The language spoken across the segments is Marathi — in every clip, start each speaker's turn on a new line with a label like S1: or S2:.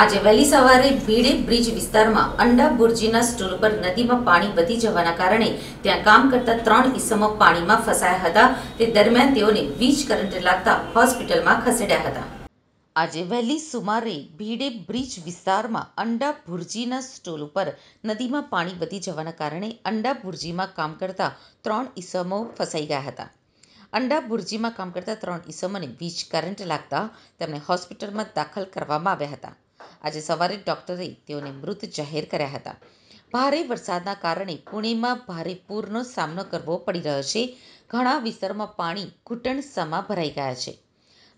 S1: આજે વહેલી સવારે ભીડે બ્રિજ વિસ્તારમાં અંડા બુર્જીના સ્ટોલ પર નદીમાં પાણી વધી જવાના કારણે ત્યાં કામ કરતા 3 ઈસમો પાણીમાં ફસાયા હતા। તે દરમિયાન તેઓને વીજ કરંટ લાગતા હોસ્પિટલમાં ખસેડ્યા હતા। આજે વહેલી સુમારે ભીડે બ્રિજ વિસ્તારમાં અંડા ભુરજીના સ્ટોલ ઉપર નદીમાં પાણી વધી જવાના કારણે અંડા ભુરજીમાં કામ કરતા 3 ઈસમો ફસાઈ ગયા હતા। અંડા ભુરજીમાં કામ કરતા 3 ઈસમોને વીજ કરંટ લાગતા તેમને હોસ્પિટલમાં દાખલ કરવામાં આવ્યા હતા। આજે સવારે ડોક્ટરે તેઓને મૃત જાહેર કર્યા હતા। ભારે વરસાદના કારણે પુણેમાં ભારે પૂરનો સામનો કરવો પડી રહ્યો છે। ઘણા વિસ્તારોમાં પાણી ઘૂંટણસમા ભરાઈ ગયા છે।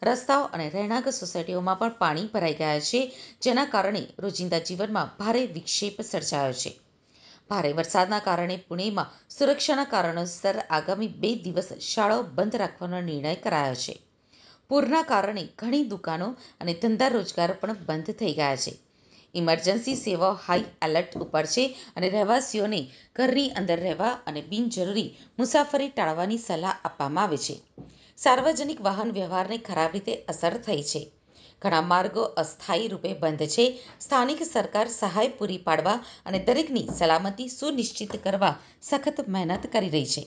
S1: રસ્તાઓ અને રહેણાંક સોસાયટીઓમાં પણ પાણી ભરાઈ ગયા છે, જેના કારણે રોજિંદા જીવનમાં ભારે વિક્ષેપ સર્જાયો છે। ભારે વરસાદના કારણે પુણેમાં સુરક્ષાના કારણોસર આગામી 2 દિવસ શાળાઓ બંધ રાખવાનો નિર્ણય કરાયો છે। પૂરના કારણે ઘણી દુકાનો અને ધંધા રોજગાર પણ બંધ થઈ ગયા છે। ઇમરજન્સી સેવાઓ હાઈ એલર્ટ ઉપર છે અને રહેવાસીઓને ઘરની અંદર રહેવા અને બિનજરૂરી મુસાફરી ટાળવાની સલાહ આપવામાં આવે છે। સાર્વજનિક વાહન વ્યવહારને ખરાબ રીતે અસર થઈ છે। ઘણા માર્ગો અસ્થાયી રૂપે બંધ છે। સ્થાનિક સરકાર સહાય પૂરી પાડવા અને દરેકની સલામતી સુનિશ્ચિત કરવા સખત મહેનત કરી રહી છે।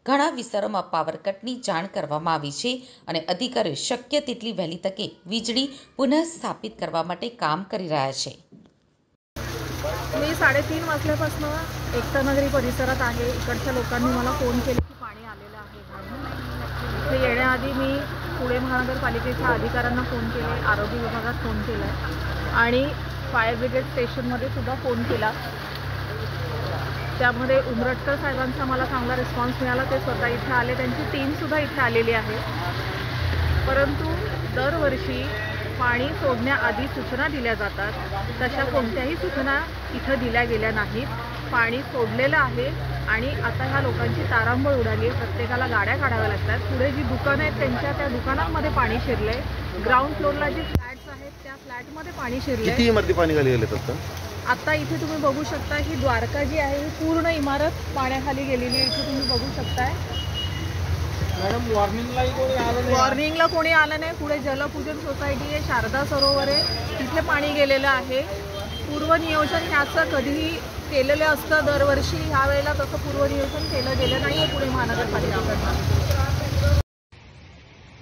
S1: ઘણા વિસ્તારોમાં પાવર કટની જાણ કરવામાં આવી છે અને અધિકારીઓ શક્ય તેટલી વહેલી તકે વીજળી પુનઃ સ્થापित કરવા માટે काम કરી રહ્યા છે।
S2: मी 3:30 वाजल्यापासून एकता नगरी परिसरात आहे। इकडच्या लोकांनी मला फोन केले की पाणी आलेलं आहे म्हणून। इथे येण्याआधी मी पुणे महानगरपालिकेच्या अधिकाऱ्यांना फोन केले, आरोग्य विभागात फोन केला आणि फायर ब्रिगेड स्टेशनमध्ये सुद्धा फोन केला। त्यामध्ये उमरटकर साहेबांचा मला चांगला रिस्पॉन्स मिळाला। ते स्वतः इथे आले, त्यांची टीम सुद्धा इथे आलेली आहे। परंतु दरवर्षी पाणी सोडण्याआधी सूचना दिल्या जातात, तशा कोणत्याही सूचना इथं दिल्या गेल्या नाहीत। पाणी सोडलेलं आहे आणि आता ह्या लोकांची तारांबळ उडाली आहे। प्रत्येकाला गाड्या काढाव्या लागतात। पुढे जी दुकानं आहेत त्यांच्या त्या दुकानांमध्ये पाणी शिरलंय। ग्राउंड फ्लोअरला जी फ्लॅट्स आहेत त्या फ्लॅटमध्ये पाणी शिरलंय।
S3: किती इमारती पाणी खाली गेलेत
S2: आता इथे तुम्ही बघू शकता ही द्वारका जी आहे ही पूर्ण इमारत पाण्याखाली गेलेली आहे। इथे तुम्ही बघू शकताय।
S4: मॅडम
S2: वॉर्निंगला कोणी आलं नाही। पुढे जलपूजन सोसायटी आहे, शारदा सरोवर आहे, तिथे पाणी गेलेलं आहे। पूर्वनियोजन ह्याचं कधीही केलेलं असतं दरवर्षी, ह्या वेळेला तसं पूर्वनियोजन केलं गेलं नाही आहे पुणे महानगरपालिकेकडनं।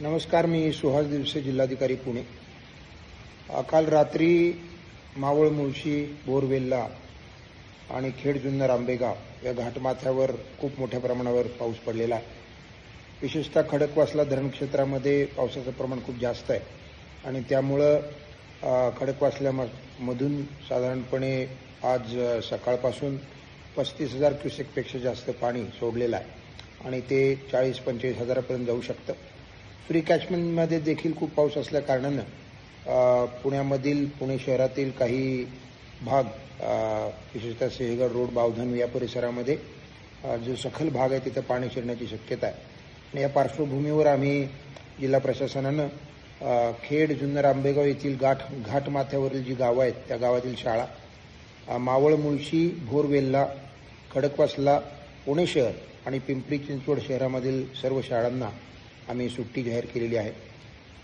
S5: नमस्कार, मी सुहास दिवसे, जिल्हाधिकारी पुणे। काल रात्री मावळ, मुळशी, बोरवेल्ला आणि खेड, जुन्नर, आंबेगाव या घाटमाथ्यावर खूप मोठ्या प्रमाणावर पाऊस पडलेला आहे। विशेषतः खडकवासला धरण क्षेत्रामध्ये पावसाचं प्रमाण खूप जास्त आहे आणि त्यामुळं खडकवासल्यामधून साधारणपणे आज सकाळपासून 35,000 क्युसेकपेक्षा जास्त पाणी सोडलेलं आहे आणि ते 40-45 हजारापर्यंत जाऊ शकतं। फ्री कॅचमेंटमध्ये देखील खूप पाऊस असल्या कारणानं पुण्यामधील, पुणे शहरातील काही भाग, विशेषतः सिंहगड रोड, बावधन या परिसरामध्ये जो सखल भाग आहे तिथं पाणी शिरण्याची शक्यता आहे। आणि या पार्श्वभूमीवर आम्ही जिल्हा प्रशासनानं खेड, जुन्नर, आंबेगाव येथील घाटमाथ्यावरील जी गावं आहेत त्या गावातील शाळा, मावळ, मुळशी, बोरवेल्ला, खडकवासला, पुणे शहर आणि पिंपरी चिंचवड शहरामधील सर्व शाळांना आम्ही सुट्टी जाहीर केलेली आहे।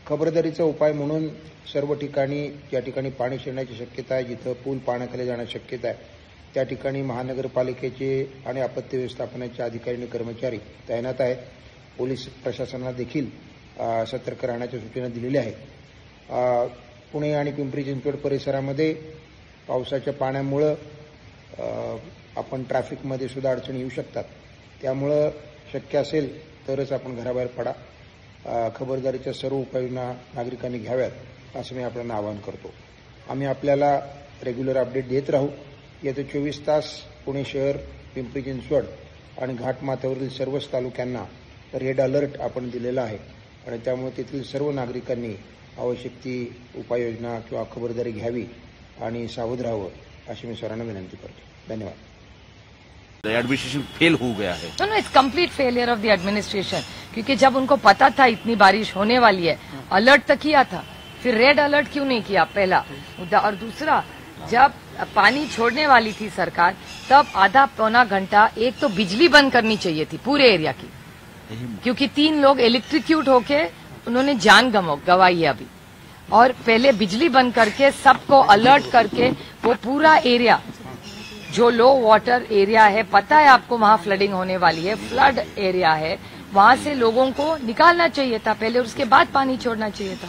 S5: खबरदारीचा उपाय म्हणून सर्व ठिकाणी ज्या ठिकाणी पाणी शिरण्याची शक्यता आहे, जिथं पूल पाण्याखाली जाण्याची शक्यता आहे, त्या ठिकाणी महानगरपालिकेचे आणि आपत्ती व्यवस्थापनाचे अधिकारी आणि कर्मचारी तैनात आहेत। पोलीस प्रशासनाला देखील सतर्क राहण्याच्या सूचना दिलेल्या आहेत। पुणे आणि पिंपरी चिंचवड परिसरामध्ये पावसाच्या पाण्यामुळं आपण ट्रॅफिकमध्ये सुद्धा अडचणी येऊ शकतात। त्यामुळं शक्य असेल तरच आपण घराबाहेर पडा। खबरदारीच्या सर्व उपाययोजना नागरिकांनी घ्याव्यात असं मी आपल्याला आवाहन करतो। आम्ही आपल्याला रेग्युलर अपडेट देत राहू। येत्या 24 तास पुणे शहर, पिंपरी चिंचवड आणि घाटमाथ्यावरील सर्वच तालुक्यांना रेड अलर्ट आपण दिलेला आहे आणि त्यामुळे तेथील सर्व नागरिकांनी आवश्यक ती उपाययोजना किंवा खबरदारी घ्यावी आणि सावध राहावं अशी मी सर्वांना विनंती करतो। धन्यवाद।
S3: एडमिनिस्ट्रेशन फेल हो गया है।
S6: No, it's complete failure of the administration, क्योंकि जब उनको पता था इतनी बारिश होने वाली है, अलर्ट तक किया था, फिर रेड अलर्ट क्यों नहीं किया पहला। और दूसरा, जब पानी छोड़ने वाली थी सरकार तब आधा पौना घंटा एक तो बिजली बंद करनी चाहिए थी पूरे एरिया की, क्योंकि 3 लोग इलेक्ट्रिक्यूट होके उन्होंने जान गंवाई है अभी। और पहले बिजली बंद करके सबको अलर्ट करके वो पूरा एरिया जो लो वाटर एरिया है, पता है आपको वहां फ्लडिंग होने वाली है, फ्लड एरिया है, वहां से लोगों को निकालना चाहिए था पहले, उसके बाद पानी छोड़ना चाहिए था।